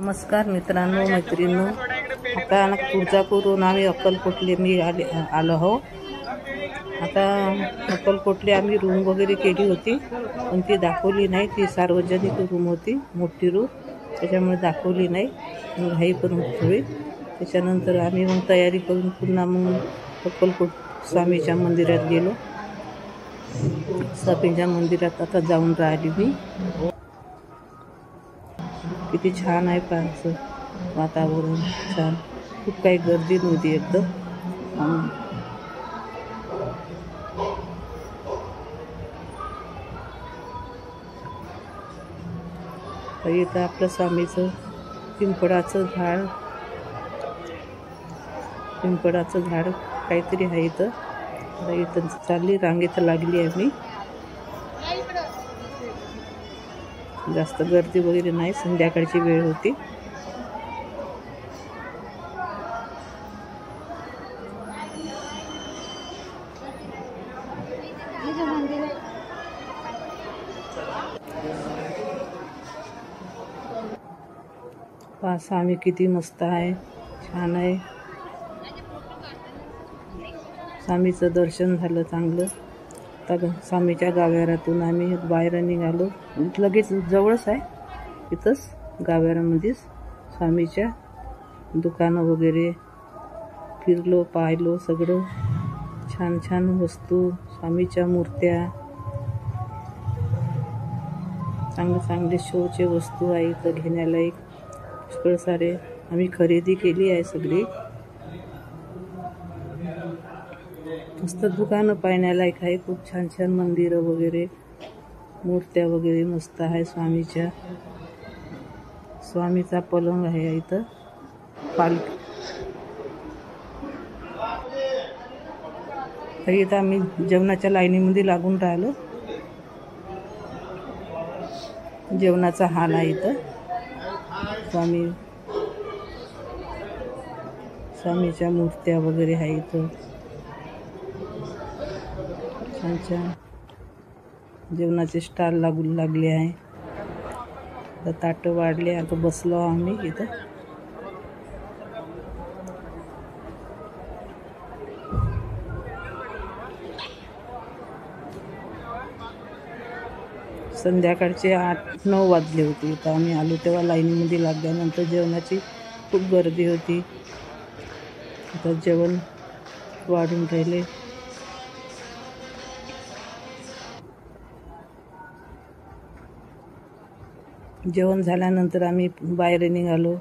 नमस्कार मित्रांनो मैत्रिणींनो, आता तुळजापूरहून आम्ही अक्कलकोटले आलो आहो। आता अक्कलकोटले आम्ही रूम वगैरे केली होती, पण ती दाखवली नाही। ती सार्वजनिक रूम होती, मोठी रूम, त्याच्यामुळे दाखवली नाही। घाई पण होती थोडी। त्याच्यानंतर आम्ही मग तयारी करून पुन्हा मग अक्कलकोट स्वामीच्या मंदिरात गेलो। स्वामीच्या मंदिरात आता जाऊन राहिली मी। किती छान आहे पाहायचं वातावरण, छान, खूप काही गर्दी नव्हती एकदम। इथं आपलं स्वामीचं पिंपळाचं झाड काहीतरी आहे इथं। इथं चालली, रांगेत लागली आहे मी। जास्त गर्दी वगैरे नाही, संध्याकाळची वेळ होती। पहा स्वामी किती मस्त आहे, छान आहे। स्वामीचं दर्शन झालं चांगलं। आता स्वामीच्या गाभाऱ्यातून आम्ही बाहेर निघालो। लगेच जवळच आहे, इथंच गाभाऱ्यामध्येच स्वामीच्या दुकानं वगैरे फिरलो, पाहिलो सगळं। छान छान वस्तू, स्वामीच्या मूर्त्या, चांगले शोचे वस्तू आहे इथं घेण्यालायक पुष्कळ सारे। आम्ही खरेदी केली आहे सगळी। मस्त दुकानं पाहण्यालायक आहे, खूप छान छान मंदिरं वगैरे, मूर्त्या वगैरे मस्त आहे स्वामीच्या। स्वामीचा पलंग आहे इथं, पालखी। तर इथं आम्ही जेवणाच्या लाईनीमध्ये लागून राहिलो। जेवणाचा हाल आहे इथं। स्वामीच्या मूर्त्या वगैरे आहे इथं, छान छान जेवणाचे स्टॉल लागले आहे। आता ताटं वाढले, आता बसलो आम्ही इथं। संध्याकाळचे 8-9 वाजले होते इथं आम्ही आलो तेव्हा। लाईनीमध्ये लागल्यानंतर जेवणाची खूप गर्दी होती। आता जेवण वाढून राहिले। जेवण झाल्यानंतर आम्ही बाहेर निघालो।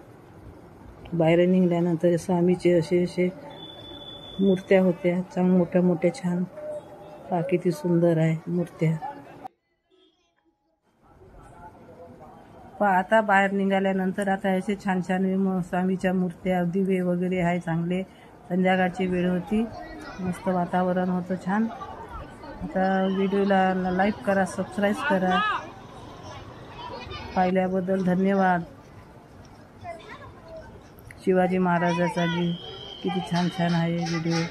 बाहेर निघाल्यानंतर स्वामीचे असे मूर्त्या होत्या, चांगल्या मोठ्या मोठ्या, छान। पहा किती सुंदर आहे मूर्त्या। आता बाहेर निघाल्यानंतर आता असे छान छान स्वामीच्या मूर्त्या, दिवे वगैरे आहे चांगले। संध्याकाळची वेळ होती, मस्त वातावरण होतं, छान। आता व्हिडिओला लाईक करा, सबस्क्राईब करा। पाहिल्याबद्दल धन्यवाद। शिवाजी महाराजाचा किती छान छान आहे व्हिडिओ।